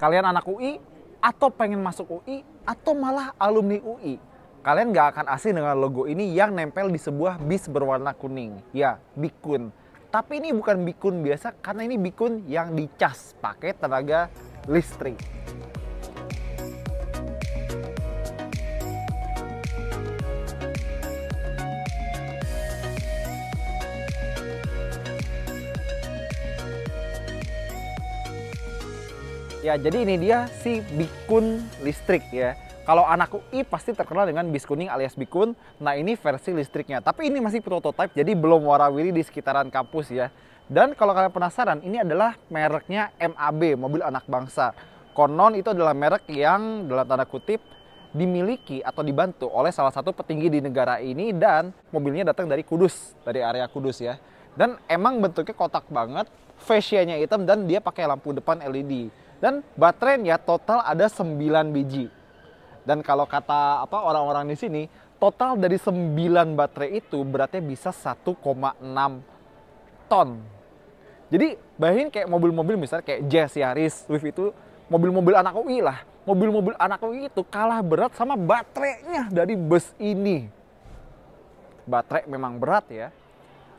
Kalian anak UI, atau pengen masuk UI, atau malah alumni UI, kalian nggak akan asing dengan logo ini yang nempel di sebuah bis berwarna kuning. Ya, Bikun. Tapi ini bukan Bikun biasa, karena ini Bikun yang dicas pakai tenaga listrik. Ya, jadi ini dia si Bikun listrik ya. Kalau anak UI pasti terkenal dengan bis kuning alias Bikun. Nah, ini versi listriknya. Tapi ini masih prototype, jadi belum warawiri di sekitaran kampus ya. Dan kalau kalian penasaran, ini adalah mereknya MAB, mobil anak bangsa. Konon itu adalah merek yang dalam tanda kutip dimiliki atau dibantu oleh salah satu petinggi di negara ini, dan mobilnya datang dari Kudus, dari area Kudus ya. Dan emang bentuknya kotak banget, fascia-nya hitam, dan dia pakai lampu depan LED. Dan baterainya total ada 9 biji. Dan kalau kata orang-orang di sini, total dari 9 baterai itu beratnya bisa 1,6 ton. Jadi bayangin kayak mobil-mobil misalnya kayak Jazz, Yaris, Swift itu mobil-mobil anak UI lah. Mobil-mobil anak UI itu kalah berat sama baterainya dari bus ini. Baterai memang berat ya.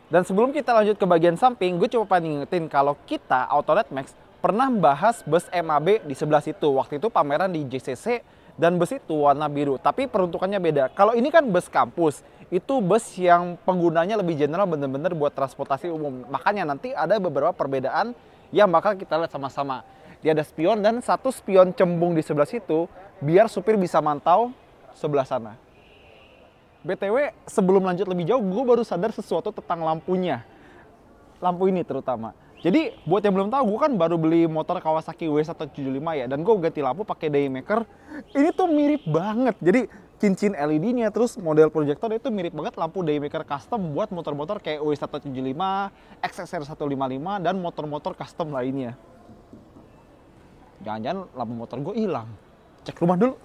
Dan sebelum kita lanjut ke bagian samping, gue coba pengen ngingetin kalau kita Autolet Max pernah bahas bus MAB di sebelah situ. Waktu itu pameran di JCC dan bus itu warna biru, tapi peruntukannya beda. Kalau ini kan bus kampus, itu bus yang penggunanya lebih general, bener-bener buat transportasi umum. Makanya nanti ada beberapa perbedaan yang bakal kita lihat sama-sama. Dia ada spion dan satu spion cembung di sebelah situ, biar supir bisa mantau sebelah sana. BTW, sebelum lanjut lebih jauh, gue baru sadar sesuatu tentang lampunya. Lampu ini terutama. Jadi buat yang belum tahu, gue kan baru beli motor Kawasaki W175 ya, dan gue ganti lampu pakai Daymaker. Ini tuh mirip banget. Jadi cincin LED-nya, terus model proyektor itu mirip banget lampu Daymaker custom buat motor-motor kayak W175, XSR155, dan motor-motor custom lainnya. Jangan-jangan lampu motor gue hilang. Cek rumah dulu.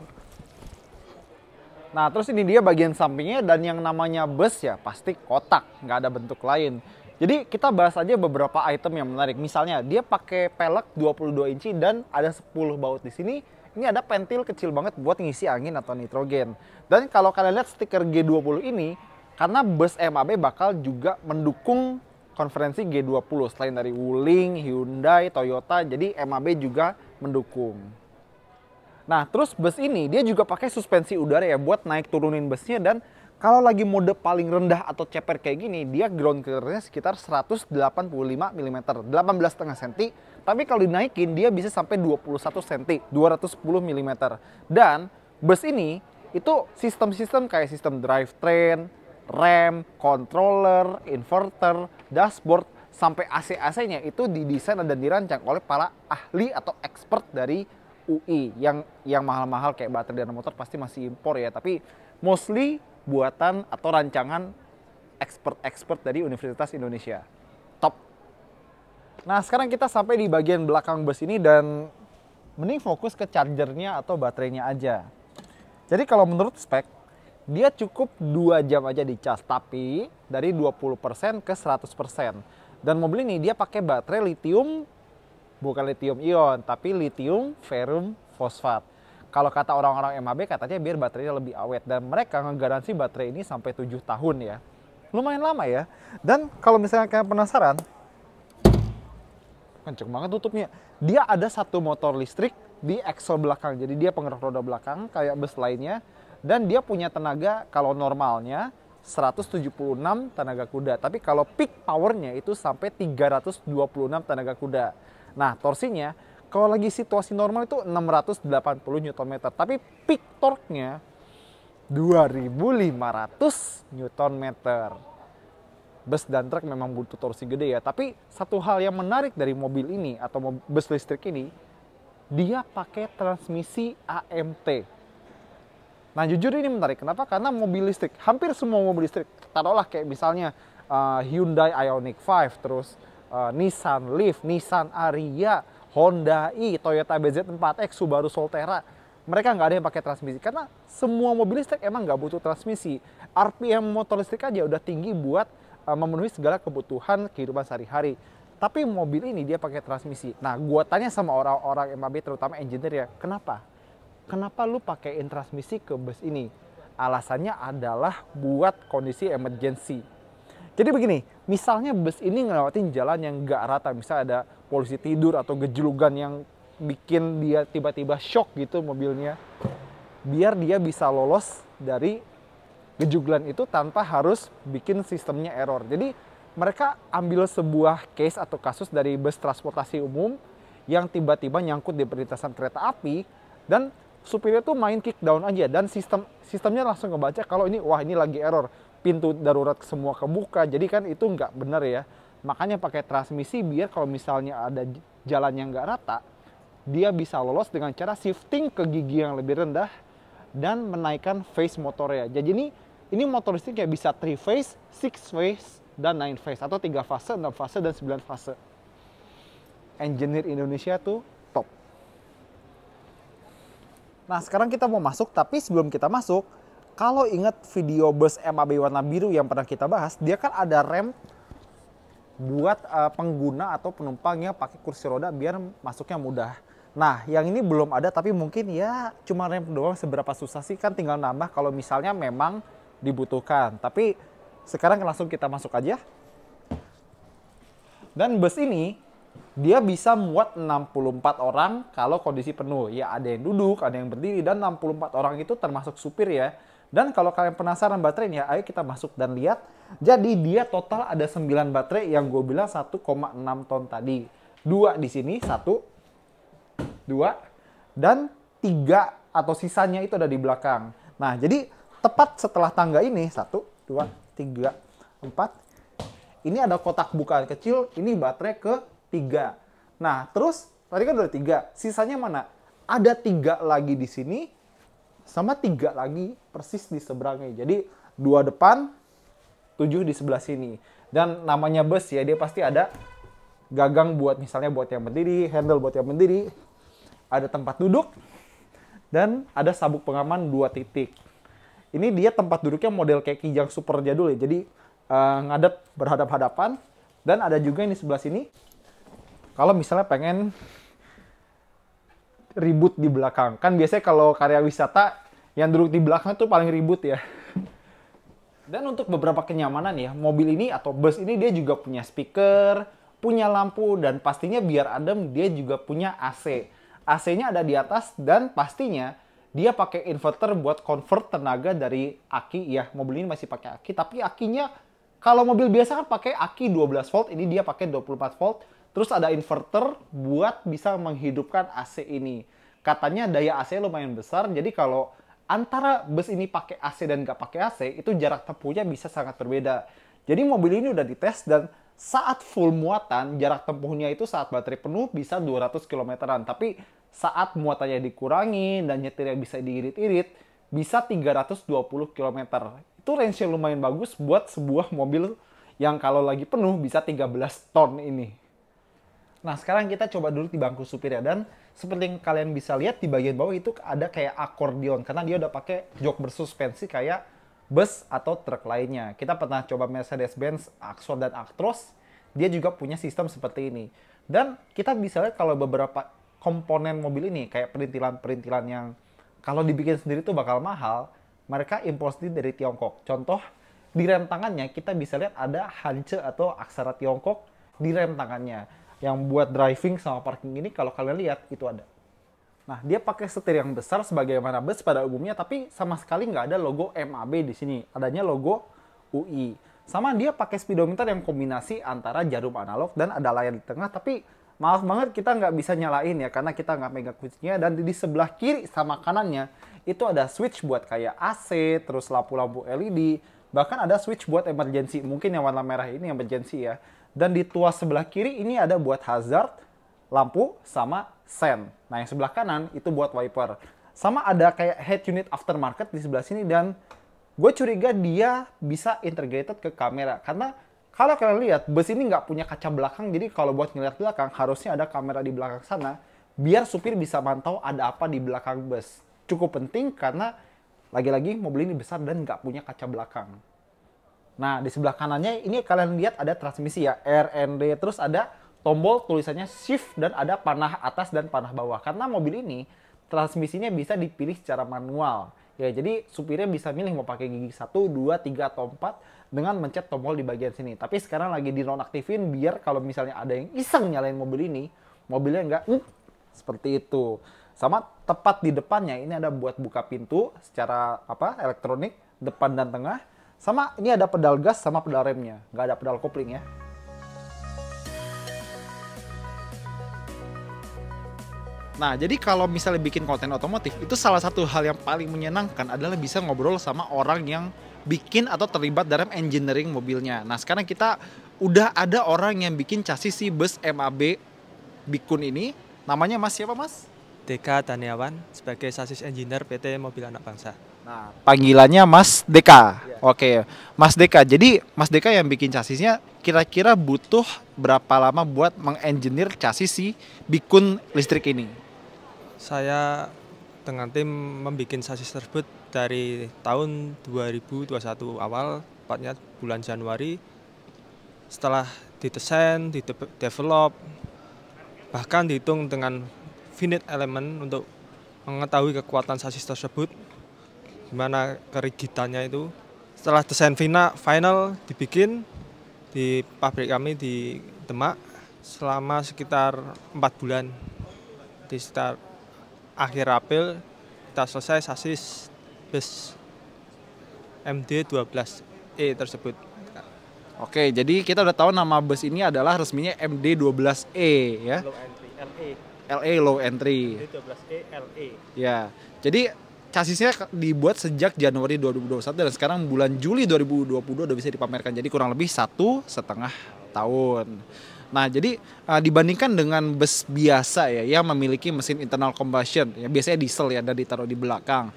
Nah, terus ini dia bagian sampingnya, dan yang namanya bus ya pasti kotak, nggak ada bentuk lain. Jadi kita bahas aja beberapa item yang menarik. Misalnya dia pakai pelek 22 inci dan ada 10 baut di sini. Ini ada pentil kecil banget buat ngisi angin atau nitrogen. Dan kalau kalian lihat stiker G20 ini, karena bus MAB bakal juga mendukung konferensi G20. Selain dari Wuling, Hyundai, Toyota, jadi MAB juga mendukung. Nah, terus bus ini dia juga pakai suspensi udara ya buat naik turunin busnya, dan kalau lagi mode paling rendah atau ceper kayak gini, dia ground clearance sekitar 185 mm, 18,5 cm. Tapi kalau dinaikin, dia bisa sampai 21 cm, 210 mm. Dan bus ini, itu sistem-sistem kayak sistem drivetrain, rem, controller, inverter, dashboard, sampai AC-AC-nya itu didesain dan dirancang oleh para ahli atau expert dari UI. Yang mahal-mahal kayak baterai dan motor pasti masih impor ya, tapi mostly buatan atau rancangan expert-expert dari Universitas Indonesia. Top. Nah, sekarang kita sampai di bagian belakang bus ini, dan mending fokus ke chargernya atau baterainya aja. Jadi kalau menurut spek, dia cukup 2 jam aja dicas, tapi dari 20% ke 100%. Dan mobil ini dia pakai baterai lithium, bukan lithium ion, tapi lithium ferrum fosfat. Kalau kata orang-orang MAB katanya biar baterainya lebih awet, dan mereka ngegaransi baterai ini sampai 7 tahun ya. Lumayan lama ya. Dan kalau misalnya kalian penasaran, kenceng banget tutupnya. Dia ada satu motor listrik di axle belakang. Jadi dia penggerak roda belakang kayak bus lainnya, dan dia punya tenaga kalau normalnya 176 tenaga kuda. Tapi kalau peak powernya itu sampai 326 tenaga kuda. Nah, torsinya kalau lagi situasi normal itu 680 Nm, tapi peak torque-nya 2500 Nm. Bus dan truk memang butuh torsi gede ya, tapi satu hal yang menarik dari mobil ini atau bus listrik ini, dia pakai transmisi AMT. Nah, jujur ini menarik. Kenapa? Karena mobil listrik, hampir semua mobil listrik, taruhlah kayak misalnya Hyundai Ioniq 5, terus Nissan Leaf, Nissan Ariya, Honda i, Toyota BZ4X, Subaru Solterra, mereka nggak ada yang pakai transmisi, karena semua mobil listrik emang nggak butuh transmisi. RPM motor listrik aja udah tinggi buat memenuhi segala kebutuhan kehidupan sehari-hari. Tapi mobil ini dia pakai transmisi. Nah, gua tanya sama orang-orang MAB terutama engineer ya, kenapa? Kenapa lu pakaiin transmisi ke bus ini? Alasannya adalah buat kondisi emergency. Jadi begini, misalnya bus ini ngelewatin jalan yang nggak rata, misalnya ada polisi tidur atau gejulugan yang bikin dia tiba-tiba shock gitu mobilnya, biar dia bisa lolos dari gejuglan itu tanpa harus bikin sistemnya error. Jadi mereka ambil sebuah case atau kasus dari bus transportasi umum yang tiba-tiba nyangkut di perlintasan kereta api dan supirnya tuh main kick down aja dan sistemnya langsung ngebaca kalau ini wah ini lagi error, pintu darurat semua kebuka. Jadi kan itu nggak benar ya. Makanya pakai transmisi biar kalau misalnya ada jalan yang nggak rata, dia bisa lolos dengan cara shifting ke gigi yang lebih rendah dan menaikkan phase motornya. Jadi ini motor listrik kayak bisa 3 phase, 6 phase, dan 9 phase atau 3 fase, 6 fase, dan 9 fase. Engineer Indonesia tuh top. Nah, sekarang kita mau masuk, tapi sebelum kita masuk, kalau ingat video bus MAB warna biru yang pernah kita bahas, dia kan ada rem buat pengguna atau penumpang yang pakai kursi roda biar masuknya mudah. Nah, yang ini belum ada, tapi mungkin ya cuma rem doang, seberapa susah sih, kan tinggal nambah kalau misalnya memang dibutuhkan. Tapi sekarang langsung kita masuk aja. Dan bus ini dia bisa muat 64 orang kalau kondisi penuh. Ya ada yang duduk, ada yang berdiri, dan 64 orang itu termasuk supir ya. Dan kalau kalian penasaran baterainya, ayo kita masuk dan lihat. Jadi dia total ada 9 baterai yang gue bilang 1,6 ton tadi. 2 di sini, 1, 2, dan 3 atau sisanya itu ada di belakang. Nah, jadi tepat setelah tangga ini, 1, 2, 3, 4. Ini ada kotak bukaan kecil, ini baterai ke-3. Nah, terus tadi kan udah 3, sisanya mana? Ada 3 lagi di sini, sama 3 lagi persis di seberangnya. Jadi 2 depan, 7 di sebelah sini. Dan namanya bus ya, dia pasti ada gagang buat misalnya buat yang berdiri, handle buat yang berdiri, ada tempat duduk, dan ada sabuk pengaman 2 titik. Ini dia tempat duduknya model kayak kijang super jadul ya, jadi ngadep berhadap-hadapan. Dan ada juga yang di sebelah sini kalau misalnya pengen ribut di belakang. Kan biasanya kalau karya wisata yang duduk di belakang tuh paling ribut ya. Dan untuk beberapa kenyamanan ya, mobil ini atau bus ini dia juga punya speaker, punya lampu, dan pastinya biar adem dia juga punya AC. AC-nya ada di atas dan pastinya dia pakai inverter buat convert tenaga dari aki ya. Mobil ini masih pakai aki, tapi akinya kalau mobil biasa kan pakai aki 12 volt, ini dia pakai 24 volt. Terus ada inverter buat bisa menghidupkan AC ini. Katanya daya AC lumayan besar, jadi kalau antara bus ini pakai AC dan nggak pakai AC, itu jarak tempuhnya bisa sangat berbeda. Jadi mobil ini udah dites dan saat full muatan, jarak tempuhnya itu saat baterai penuh bisa 200 km-an. Tapi saat muatannya dikurangi dan nyetirnya bisa diirit-irit, bisa 320 km. Itu range yang lumayan bagus buat sebuah mobil yang kalau lagi penuh bisa 13 ton ini. Nah, sekarang kita coba dulu di bangku supir ya. Dan seperti yang kalian bisa lihat di bagian bawah itu ada kayak akordeon. Karena dia udah pakai jok bersuspensi kayak bus atau truk lainnya. Kita pernah coba Mercedes-Benz Axor dan Actros. Dia juga punya sistem seperti ini. Dan kita bisa lihat kalau beberapa komponen mobil ini kayak perintilan-perintilan yang kalau dibikin sendiri tuh bakal mahal, mereka impor sendiri dari Tiongkok. Contoh, di rem tangannya kita bisa lihat ada Hance atau aksara Tiongkok di rem tangannya. Yang buat driving sama parking ini kalau kalian lihat itu ada. Nah, dia pakai setir yang besar sebagaimana bus pada umumnya, tapi sama sekali nggak ada logo MAB di sini. Adanya logo UI. Sama dia pakai speedometer yang kombinasi antara jarum analog dan ada layar di tengah, tapi maaf banget kita nggak bisa nyalain ya karena kita nggak megang kuncinya. Dan di sebelah kiri sama kanannya itu ada switch buat kayak AC, terus lampu-lampu LED, bahkan ada switch buat emergency. Mungkin yang warna merah ini emergency ya. Dan di tuas sebelah kiri ini ada buat hazard, lampu, sama sen. Nah, yang sebelah kanan itu buat wiper. Sama ada kayak head unit aftermarket di sebelah sini, dan gue curiga dia bisa integrated ke kamera. Karena kalau kalian lihat, bus ini nggak punya kaca belakang, jadi kalau buat ngeliat belakang, harusnya ada kamera di belakang sana, biar supir bisa mantau ada apa di belakang bus. Cukup penting karena, lagi-lagi mobil ini besar dan nggak punya kaca belakang. Nah, di sebelah kanannya ini kalian lihat ada transmisi ya, R&D, terus ada tombol tulisannya shift dan ada panah atas dan panah bawah. Karena mobil ini transmisinya bisa dipilih secara manual. Ya, jadi supirnya bisa milih mau pakai gigi 1, 2, 3 atau 4 dengan mencet tombol di bagian sini. Tapi sekarang lagi dinonaktifin biar kalau misalnya ada yang iseng nyalain mobil ini, mobilnya nggak seperti itu. Sama tepat di depannya ini ada buat buka pintu secara elektronik depan dan tengah. Sama ini ada pedal gas sama pedal remnya, nggak ada pedal kopling ya. Nah, jadi kalau misalnya bikin konten otomotif, itu salah satu hal yang paling menyenangkan adalah bisa ngobrol sama orang yang bikin atau terlibat dalam engineering mobilnya. Nah, sekarang kita udah ada orang yang bikin chassis si bus MAB Bikun ini. Namanya Mas siapa, Mas? Deka Daniawan sebagai chassis engineer PT Mobil Anak Bangsa. Nah, panggilannya Mas Deka. Ya. Oke, Mas Deka. Jadi, Mas Deka yang bikin chassisnya kira-kira butuh berapa lama buat mengengineer chassis si Bikun listrik ini? Saya dengan tim membuat chassis tersebut dari tahun 2021 awal, tepatnya bulan Januari. Setelah didesain, didevelop, bahkan dihitung dengan finite element untuk mengetahui kekuatan chassis tersebut, gimana kerigidannya itu. Setelah desain final dibikin di pabrik kami di Demak selama sekitar 4 bulan. Di sekitar akhir April kita selesai chassis bus MD12E tersebut. Oke, jadi kita udah tahu nama bus ini adalah resminya MD12E ya. Low entry, LE. LE low entry. MD12E LE. Ya. Jadi chassisnya dibuat sejak Januari 2021 dan sekarang bulan Juli 2022 udah bisa dipamerkan. Jadi kurang lebih 1,5 tahun. Nah, jadi dibandingkan dengan bus biasa ya yang memiliki mesin internal combustion, ya biasanya diesel ya dan ditaruh di belakang.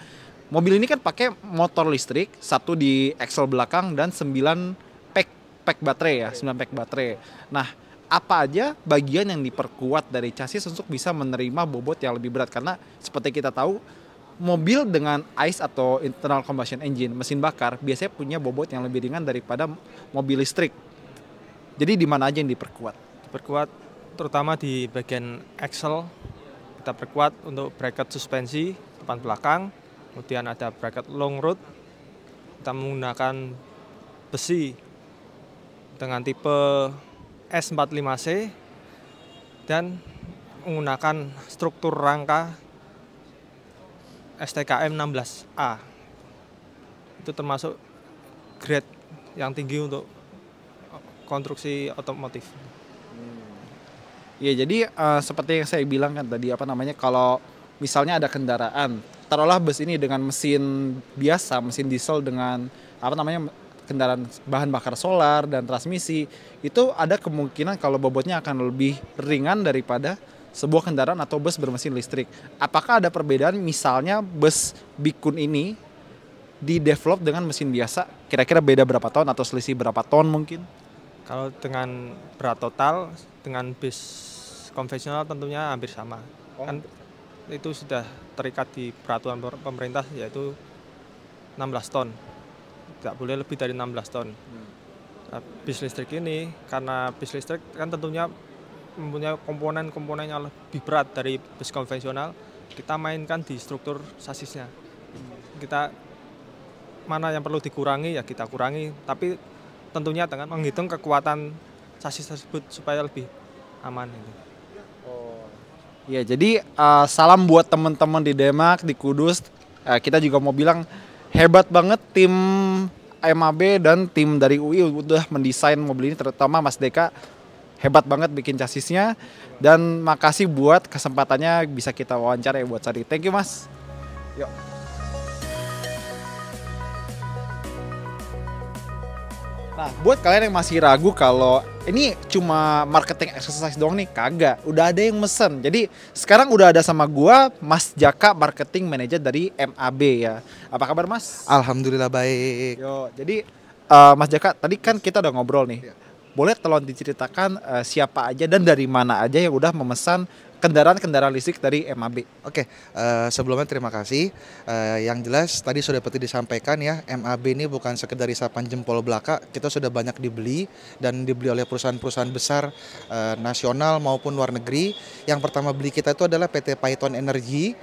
Mobil ini kan pakai motor listrik, 1 di axle belakang dan 9 pack baterai ya, 9 pack baterai. Nah, apa aja bagian yang diperkuat dari chassis untuk bisa menerima bobot yang lebih berat? Karena seperti kita tahu, mobil dengan ICE atau internal combustion engine, mesin bakar, biasanya punya bobot yang lebih ringan daripada mobil listrik. Jadi di mana aja yang diperkuat? Diperkuat terutama di bagian axle. Kita perkuat untuk bracket suspensi depan belakang. Kemudian ada bracket long rod. Kita menggunakan besi dengan tipe S45C dan menggunakan struktur rangka STKM 16A. Itu termasuk grade yang tinggi untuk konstruksi otomotif. Ya, jadi seperti yang saya bilang kan tadi kalau misalnya ada kendaraan, taruhlah bus ini dengan mesin biasa, mesin diesel dengan kendaraan bahan bakar solar dan transmisi, itu ada kemungkinan kalau bobotnya akan lebih ringan daripada sebuah kendaraan atau bus bermesin listrik. Apakah ada perbedaan misalnya bus Bikun ini di-develop dengan mesin biasa, kira-kira beda berapa ton atau selisih berapa ton mungkin? Kalau dengan berat total dengan bis konvensional tentunya hampir sama. Kan itu sudah terikat di peraturan pemerintah yaitu 16 ton. Tidak boleh lebih dari 16 ton. Nah, bis listrik ini karena bis listrik kan tentunya mempunyai komponen-komponen yang lebih berat dari bis konvensional, kita mainkan di struktur chassisnya. Kita mana yang perlu dikurangi ya kita kurangi, tapi tentunya dengan menghitung kekuatan chassis tersebut supaya lebih aman itu. Ya, jadi salam buat teman-teman di Demak, di Kudus. Kita juga mau bilang hebat banget tim MAB dan tim dari UI udah mendesain mobil ini, terutama Mas Deka. Hebat banget bikin chassisnya dan makasih buat kesempatannya bisa kita wawancara ya buat Sari. Thank you, Mas. Yuk. Nah, buat kalian yang masih ragu kalau ini cuma marketing exercise doang nih, kagak. Udah ada yang mesen. Jadi sekarang udah ada sama gua Mas Jaka, marketing manager dari MAB ya. Apa kabar, Mas? Alhamdulillah baik. Yo, jadi Mas Jaka, tadi kan kita udah ngobrol nih. Boleh tolong diceritakan siapa aja dan dari mana aja yang udah memesan kendaraan-kendaraan listrik dari MAB. Oke, sebelumnya terima kasih. Yang jelas tadi sudah seperti disampaikan ya, MAB ini bukan sekedar isapan jempol belaka, kita sudah banyak dibeli dan dibeli oleh perusahaan-perusahaan besar nasional maupun luar negeri. Yang pertama beli kita itu adalah PT Python Energy.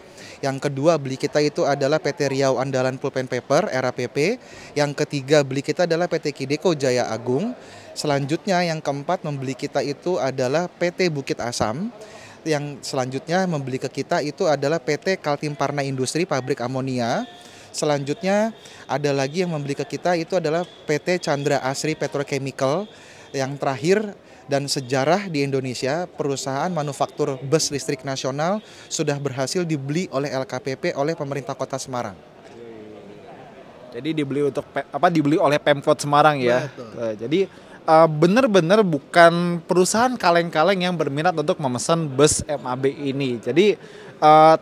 Yang kedua beli kita itu adalah PT Riau Andalan Pulp and Paper (RAPP). Yang ketiga beli kita adalah PT Kideko Jaya Agung. Selanjutnya yang keempat membeli kita itu adalah PT Bukit Asam. Yang selanjutnya membeli ke kita itu adalah PT Kaltim Parna Industri pabrik amonia. Selanjutnya ada lagi yang membeli ke kita itu adalah PT Chandra Asri Petrochemical. Yang terakhir dan sejarah di Indonesia, perusahaan manufaktur bus listrik nasional sudah berhasil dibeli oleh LKPP oleh pemerintah Kota Semarang. Jadi dibeli oleh Pemkot Semarang ya. Jadi benar-benar bukan perusahaan kaleng-kaleng yang berminat untuk memesan bus MAB ini. Jadi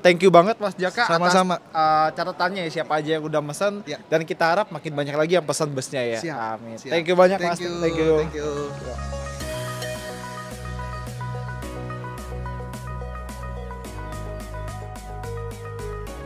thank you banget Mas Jaka Sama-sama. atas catatannya ya, siapa aja yang udah pesan Ya. dan kita harap makin banyak lagi yang pesan busnya ya. Siap. Amin. Siap. Thank you banyak Thank Mas. you. Thank you. Thank you.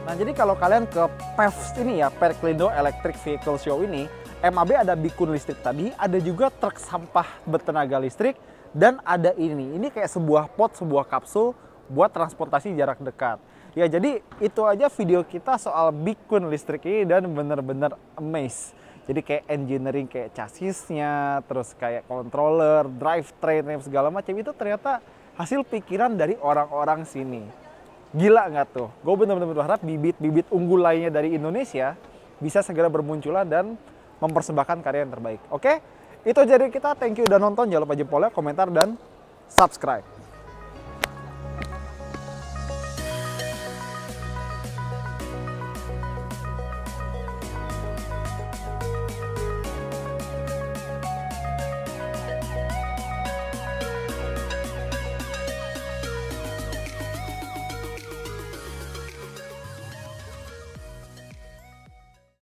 Nah, jadi kalau kalian ke PEVS ini ya, Perklindo Electric Vehicle Show ini, MAB ada bikun listrik tadi, ada juga truk sampah bertenaga listrik, dan ada ini. Ini kayak sebuah pot, sebuah kapsul buat transportasi jarak dekat. Ya, jadi itu aja video kita soal bikun listrik ini dan bener-bener amazed. Jadi kayak engineering, kayak chassisnya, terus kayak controller, drivetrain, segala macam itu ternyata hasil pikiran dari orang-orang sini. Gila nggak tuh? Gue bener-bener berharap bibit-bibit unggul lainnya dari Indonesia bisa segera bermunculan dan mempersembahkan karya yang terbaik. Oke? Itu jadi kita. Thank you udah nonton. Jangan lupa jempolnya, komentar, dan subscribe.